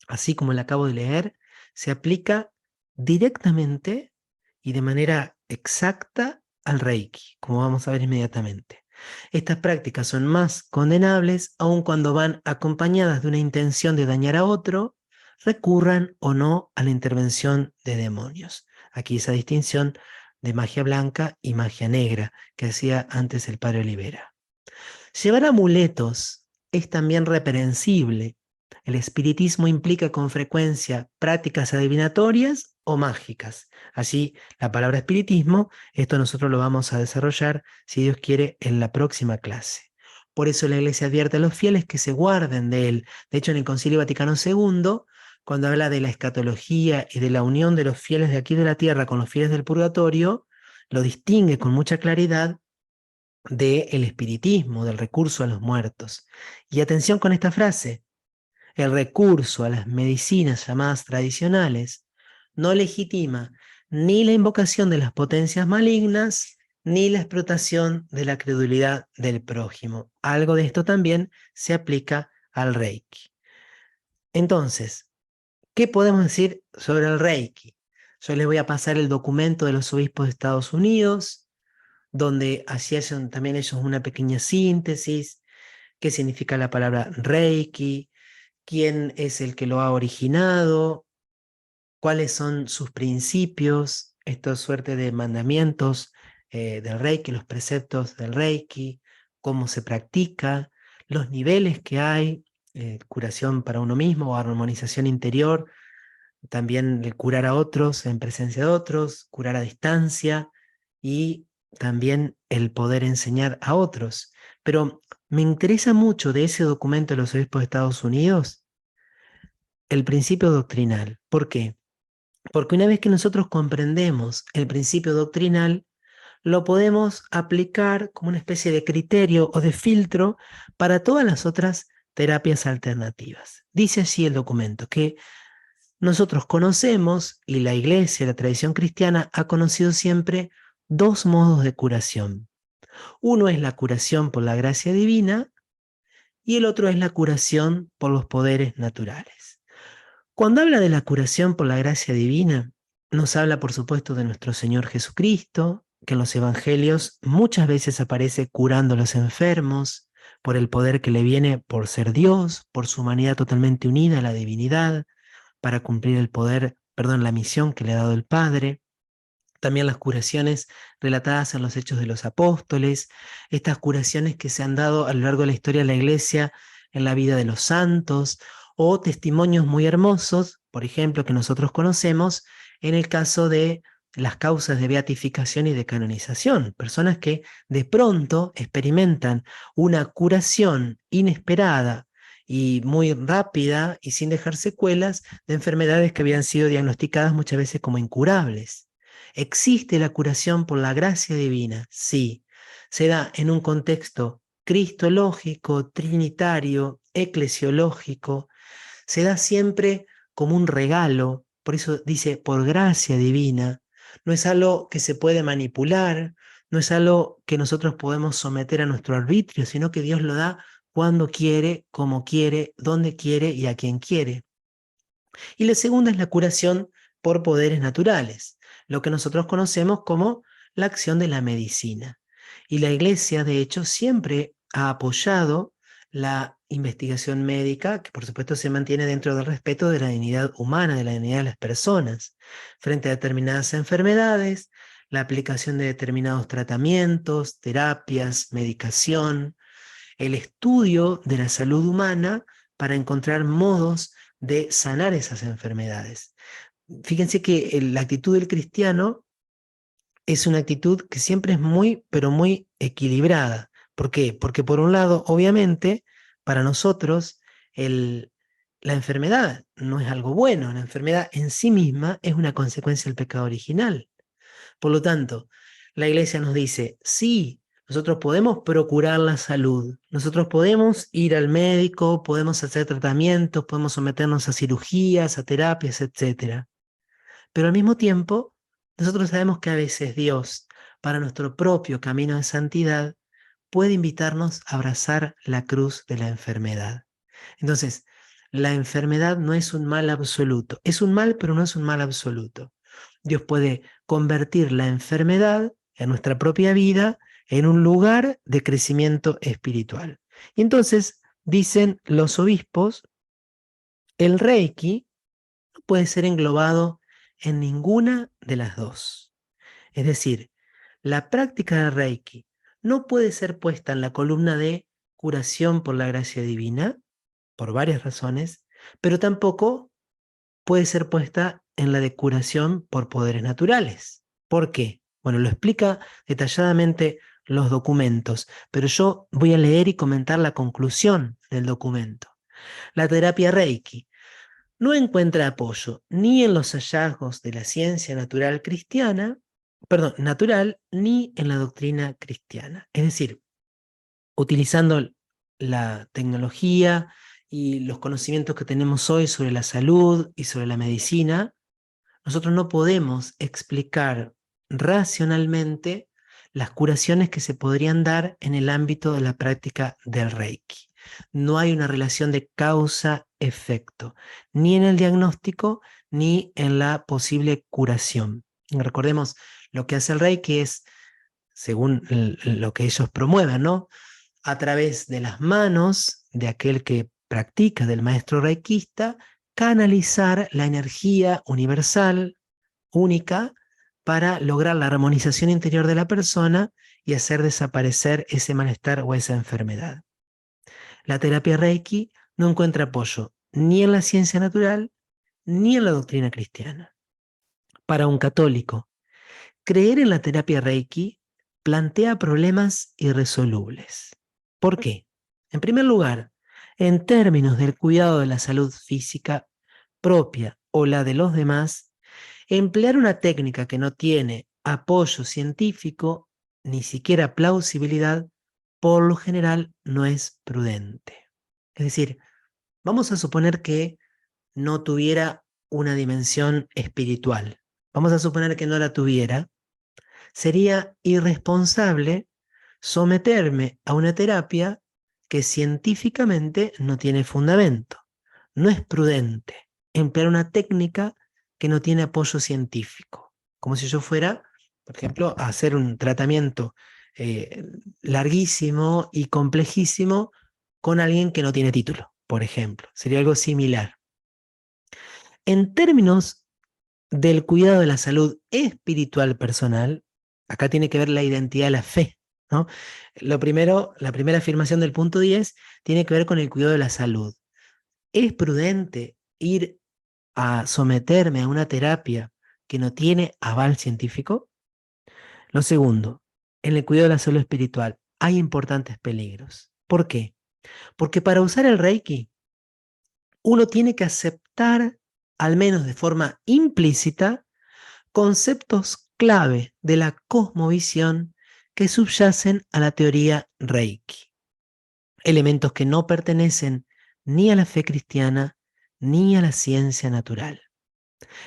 así como la acabo de leer, se aplica directamente y de manera exacta al Reiki, como vamos a ver inmediatamente. Estas prácticas son más condenables aun cuando van acompañadas de una intención de dañar a otro, recurran o no a la intervención de demonios. Aquí esa distinción de magia blanca y magia negra que hacía antes el padre Olivera. Llevar amuletos es también reprehensible. El espiritismo implica con frecuencia prácticas adivinatorias o mágicas. Así, la palabra espiritismo, esto nosotros lo vamos a desarrollar, si Dios quiere, en la próxima clase. Por eso la Iglesia advierte a los fieles que se guarden de él. De hecho, en el Concilio Vaticano II, cuando habla de la escatología y de la unión de los fieles de aquí de la tierra con los fieles del purgatorio, lo distingue con mucha claridad del espiritismo, del recurso a los muertos. Y atención con esta frase, el recurso a las medicinas llamadas tradicionales no legitima ni la invocación de las potencias malignas, ni la explotación de la credulidad del prójimo. Algo de esto también se aplica al Reiki. Entonces, ¿qué podemos decir sobre el Reiki? Yo les voy a pasar el documento de los obispos de Estados Unidos, donde así hacen también ellos una pequeña síntesis, qué significa la palabra Reiki, quién es el que lo ha originado, cuáles son sus principios, esta suerte de mandamientos del Reiki, los preceptos del Reiki, cómo se practica, los niveles que hay, curación para uno mismo o armonización interior, también el curar a otros en presencia de otros, curar a distancia y también el poder enseñar a otros. Pero me interesa mucho de ese documento de los obispos de Estados Unidos el principio doctrinal. ¿Por qué? Porque una vez que nosotros comprendemos el principio doctrinal, lo podemos aplicar como una especie de criterio o de filtro para todas las otras terapias alternativas. Dice así el documento que nosotros conocemos, y la Iglesia, la tradición cristiana, ha conocido siempre dos modos de curación. Uno es la curación por la gracia divina y el otro es la curación por los poderes naturales. Cuando habla de la curación por la gracia divina, nos habla, por supuesto, de nuestro Señor Jesucristo, que en los evangelios muchas veces aparece curando a los enfermos, por el poder que le viene por ser Dios, por su humanidad totalmente unida a la divinidad, para cumplir el poder, perdón, la misión que le ha dado el Padre. También las curaciones relatadas en los Hechos de los Apóstoles, estas curaciones que se han dado a lo largo de la historia de la Iglesia en la vida de los santos, o testimonios muy hermosos, por ejemplo, que nosotros conocemos en el caso de las causas de beatificación y de canonización, personas que de pronto experimentan una curación inesperada y muy rápida y sin dejar secuelas de enfermedades que habían sido diagnosticadas muchas veces como incurables. ¿Existe la curación por la gracia divina? Sí. Se da en un contexto cristológico, trinitario, eclesiológico. Se da siempre como un regalo. Por eso dice, por gracia divina. No es algo que se puede manipular, no es algo que nosotros podemos someter a nuestro arbitrio, sino que Dios lo da cuando quiere, como quiere, donde quiere y a quien quiere. Y la segunda es la curación por poderes naturales, lo que nosotros conocemos como la acción de la medicina. Y la Iglesia, de hecho, siempre ha apoyado la investigación médica, que por supuesto se mantiene dentro del respeto de la dignidad humana, de la dignidad de las personas, frente a determinadas enfermedades, la aplicación de determinados tratamientos, terapias, medicación, el estudio de la salud humana para encontrar modos de sanar esas enfermedades. fíjense que la actitud del cristiano es una actitud que siempre es muy, pero muy equilibrada. ¿Por qué? Porque por un lado, obviamente, para nosotros, el, la enfermedad no es algo bueno, la enfermedad en sí misma es una consecuencia del pecado original. Por lo tanto, la iglesia nos dice, sí, nosotros podemos procurar la salud, nosotros podemos ir al médico, podemos hacer tratamientos, podemos someternos a cirugías, a terapias, etcétera. Pero al mismo tiempo, nosotros sabemos que a veces Dios, para nuestro propio camino de santidad, puede invitarnos a abrazar la cruz de la enfermedad. Entonces, la enfermedad no es un mal absoluto. Es un mal, pero no es un mal absoluto. Dios puede convertir la enfermedad en nuestra propia vida en un lugar de crecimiento espiritual. Y entonces, dicen los obispos, el Reiki no puede ser englobado en ninguna de las dos. Es decir, la práctica de Reiki no puede ser puesta en la columna de curación por la gracia divina, por varias razones, pero tampoco puede ser puesta en la de curación por poderes naturales. ¿Por qué? Bueno, lo explica detalladamente los documentos, pero yo voy a leer y comentar la conclusión del documento. La terapia Reiki no encuentra apoyo ni en los hallazgos de la ciencia natural cristiana, perdón, natural, ni en la doctrina cristiana. Es decir, utilizando la tecnología y los conocimientos que tenemos hoy sobre la salud y sobre la medicina, nosotros no podemos explicar racionalmente las curaciones que se podrían dar en el ámbito de la práctica del Reiki. No hay una relación de causa-efecto, ni en el diagnóstico ni en la posible curación. Recordemos, lo que hace el Reiki es, según lo que ellos promueven, ¿no? A través de las manos de aquel que practica, del maestro reikista, canalizar la energía universal, única, para lograr la armonización interior de la persona y hacer desaparecer ese malestar o esa enfermedad. La terapia Reiki no encuentra apoyo ni en la ciencia natural ni en la doctrina cristiana. Para un católico, creer en la terapia Reiki plantea problemas irresolubles. ¿Por qué? En primer lugar, en términos del cuidado de la salud física propia o la de los demás, emplear una técnica que no tiene apoyo científico, ni siquiera plausibilidad, por lo general no es prudente. Es decir, vamos a suponer que no tuviera una dimensión espiritual. Vamos a suponer que no la tuviera. Sería irresponsable someterme a una terapia que científicamente no tiene fundamento. No es prudente emplear una técnica que no tiene apoyo científico, como si yo fuera, por ejemplo, a hacer un tratamiento eh, larguísimo y complejísimo con alguien que no tiene título, por ejemplo. Sería algo similar. En términos del cuidado de la salud espiritual personal, acá tiene que ver la identidad de la fe, ¿no? Lo primero, la primera afirmación del punto 10 tiene que ver con el cuidado de la salud. ¿Es prudente ir a someterme a una terapia que no tiene aval científico? Lo segundo, en el cuidado de la salud espiritual hay importantes peligros. ¿Por qué? Porque para usar el Reiki, uno tiene que aceptar, al menos de forma implícita, conceptos clave de la cosmovisión que subyacen a la teoría Reiki. Elementos que no pertenecen ni a la fe cristiana ni a la ciencia natural.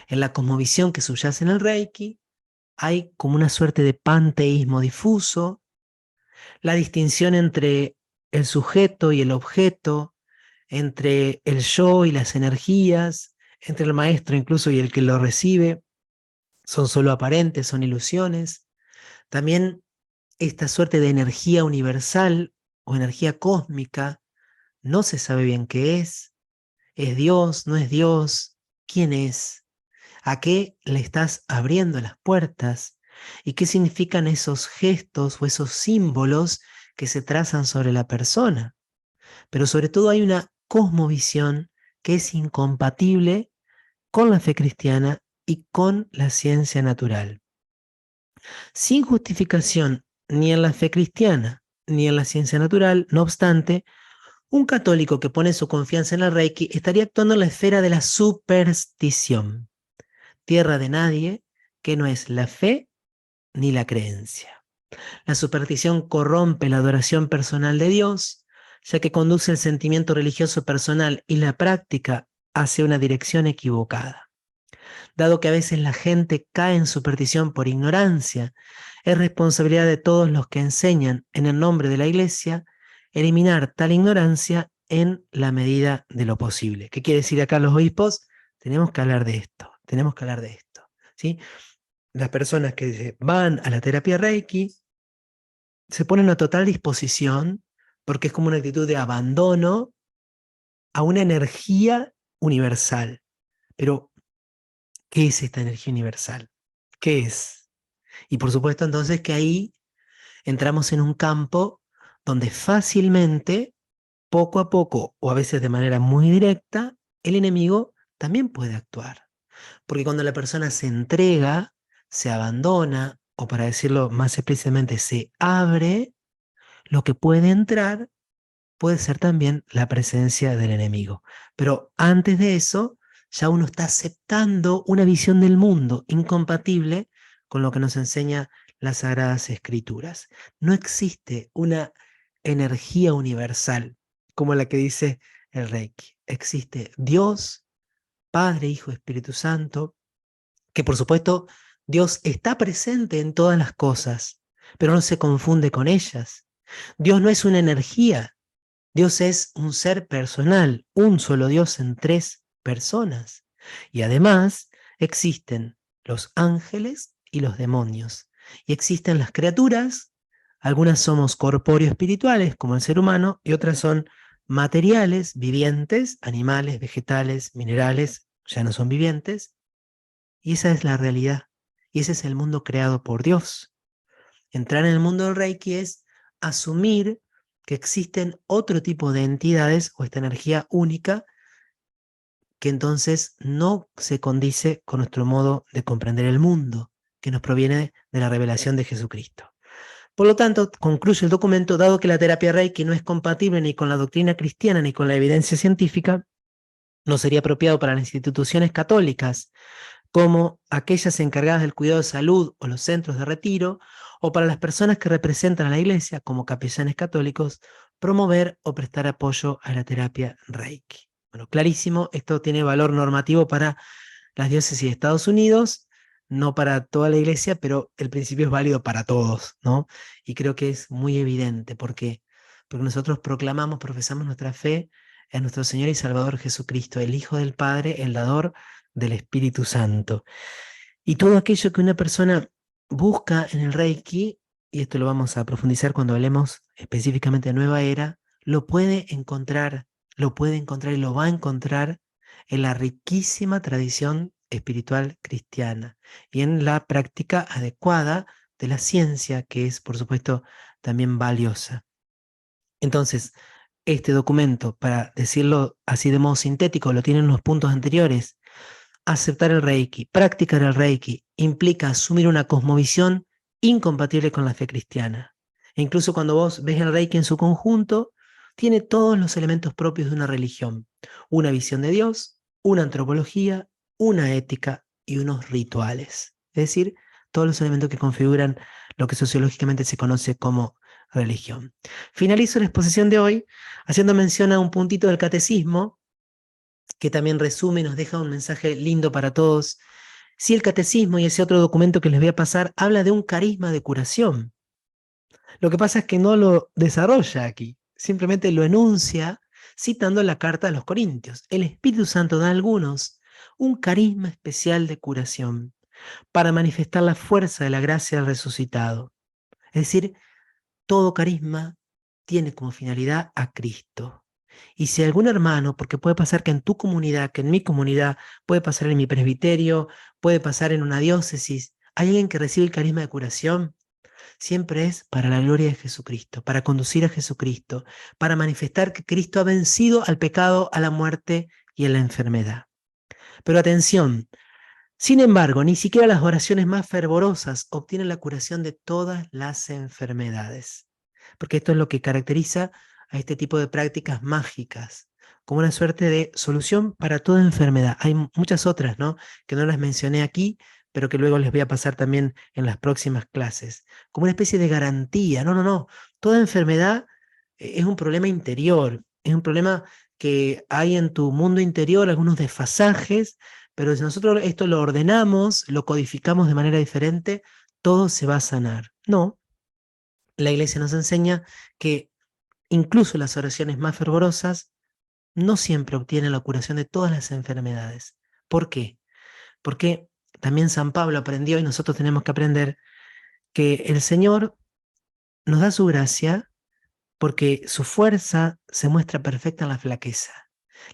En la cosmovisión que subyace en el Reiki hay como una suerte de panteísmo difuso, la distinción entre el sujeto y el objeto, entre el yo y las energías, entre el maestro incluso y el que lo recibe, son solo aparentes, son ilusiones. También esta suerte de energía universal o energía cósmica no se sabe bien qué es Dios, no es Dios, quién es, a qué le estás abriendo las puertas y qué significan esos gestos o esos símbolos que se trazan sobre la persona. Pero sobre todo hay una cosmovisión que es incompatible con la fe cristiana y con la ciencia natural. Sin justificación ni en la fe cristiana ni en la ciencia natural, no obstante, un católico que pone su confianza en el Reiki estaría actuando en la esfera de la superstición, tierra de nadie, que no es la fe ni la creencia. La superstición corrompe la adoración personal de Dios, ya que conduce el sentimiento religioso personal y la práctica hacia una dirección equivocada. Dado que a veces la gente cae en superstición por ignorancia, es responsabilidad de todos los que enseñan en el nombre de la Iglesia eliminar tal ignorancia en la medida de lo posible. ¿Qué quiere decir acá los obispos? Tenemos que hablar de esto, tenemos que hablar de esto, ¿sí? Las personas que van a la terapia Reiki se ponen a total disposición porque es como una actitud de abandono a una energía universal. Pero, ¿qué es esta energía universal? ¿Qué es? Y por supuesto entonces que ahí entramos en un campo donde fácilmente, poco a poco, o a veces de manera muy directa, el enemigo también puede actuar. Porque cuando la persona se entrega, se abandona, o para decirlo más explícitamente, se abre, lo que puede entrar puede ser también la presencia del enemigo. Pero antes de eso, ya uno está aceptando una visión del mundo incompatible con lo que nos enseña las Sagradas Escrituras. No existe una energía universal como la que dice el Reiki. Existe Dios, Padre, Hijo, Espíritu Santo, que por supuesto Dios está presente en todas las cosas, pero no se confunde con ellas. Dios no es una energía, Dios es un ser personal, un solo Dios en tres personas. Y además existen los ángeles y los demonios. Y existen las criaturas, algunas somos corpóreo espirituales, como el ser humano, y otras son materiales, vivientes, animales, vegetales, minerales, ya no son vivientes. Y esa es la realidad. Y ese es el mundo creado por Dios. Entrar en el mundo del Reiki es asumir que existen otro tipo de entidades o esta energía única que entonces no se condice con nuestro modo de comprender el mundo, que nos proviene de la revelación de Jesucristo. Por lo tanto, concluye el documento, dado que la terapia Reiki no es compatible ni con la doctrina cristiana ni con la evidencia científica, no sería apropiado para las instituciones católicas como aquellas encargadas del cuidado de salud o los centros de retiro, o para las personas que representan a la Iglesia como capellanes católicos, promover o prestar apoyo a la terapia Reiki. Bueno, clarísimo, esto tiene valor normativo para las diócesis de Estados Unidos, no para toda la Iglesia, pero el principio es válido para todos, ¿no? Y creo que es muy evidente, porque nosotros proclamamos, profesamos nuestra fe en nuestro Señor y Salvador Jesucristo, el Hijo del Padre, el dador del Espíritu Santo. Y todo aquello que una persona busca en el Reiki, y esto lo vamos a profundizar cuando hablemos específicamente de Nueva Era, lo puede encontrar y lo va a encontrar en la riquísima tradición espiritual cristiana y en la práctica adecuada de la ciencia, que es, por supuesto, también valiosa. Entonces, este documento, para decirlo así de modo sintético, lo tienen los puntos anteriores. Aceptar el Reiki, practicar el Reiki, implica asumir una cosmovisión incompatible con la fe cristiana. E incluso cuando vos ves el Reiki en su conjunto, tiene todos los elementos propios de una religión. Una visión de Dios, una antropología, una ética y unos rituales. Es decir, todos los elementos que configuran lo que sociológicamente se conoce como religión. Finalizo la exposición de hoy haciendo mención a un puntito del catecismo que también resume y nos deja un mensaje lindo para todos. Si el catecismo y ese otro documento que les voy a pasar habla de un carisma de curación, lo que pasa es que no lo desarrolla aquí, simplemente lo enuncia citando la carta a los Corintios. El Espíritu Santo da a algunos un carisma especial de curación para manifestar la fuerza de la gracia del resucitado. Es decir, todo carisma tiene como finalidad a Cristo. Y si algún hermano, porque puede pasar que en tu comunidad, que en mi comunidad, puede pasar en mi presbiterio, puede pasar en una diócesis, hay alguien que recibe el carisma de curación, siempre es para la gloria de Jesucristo, para conducir a Jesucristo, para manifestar que Cristo ha vencido al pecado, a la muerte y a la enfermedad. Pero atención, Sin embargo, ni siquiera las oraciones más fervorosas obtienen la curación de todas las enfermedades, porque esto es lo que caracteriza a este tipo de prácticas mágicas, como una suerte de solución para toda enfermedad. Hay muchas otras, ¿no? Que no las mencioné aquí, pero que luego les voy a pasar también en las próximas clases, como una especie de garantía. No, no, no. Toda enfermedad es un problema interior, es un problema que hay en tu mundo interior, algunos desfasajes, pero si nosotros esto lo ordenamos, lo codificamos de manera diferente, todo se va a sanar. No, la iglesia nos enseña que incluso las oraciones más fervorosas no siempre obtienen la curación de todas las enfermedades. ¿Por qué? Porque también San Pablo aprendió y nosotros tenemos que aprender que el Señor nos da su gracia porque su fuerza se muestra perfecta en la flaqueza.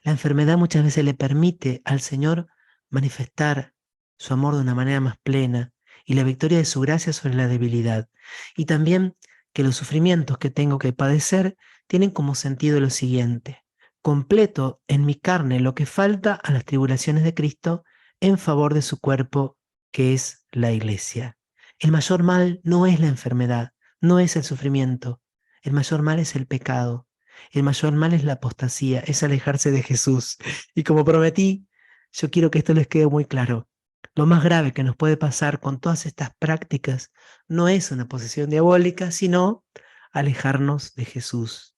La enfermedad muchas veces le permite al Señor manifestar su amor de una manera más plena y la victoria de su gracia sobre la debilidad. Y también que los sufrimientos que tengo que padecer tienen como sentido lo siguiente: completo en mi carne lo que falta a las tribulaciones de Cristo en favor de su cuerpo, que es la iglesia. El mayor mal no es la enfermedad, no es el sufrimiento. El mayor mal es el pecado. El mayor mal es la apostasía, es alejarse de Jesús. Y como prometí, yo quiero que esto les quede muy claro. Lo más grave que nos puede pasar con todas estas prácticas no es una posesión diabólica, sino alejarnos de Jesús.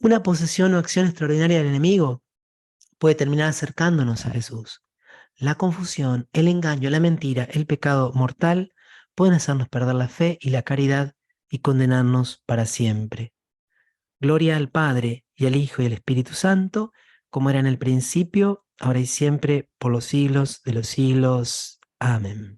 Una posesión o acción extraordinaria del enemigo puede terminar acercándonos a Jesús. La confusión, el engaño, la mentira, el pecado mortal pueden hacernos perder la fe y la caridad y condenarnos para siempre. Gloria al Padre, y al Hijo, y al Espíritu Santo, como era en el principio, ahora y siempre, por los siglos de los siglos. Amén.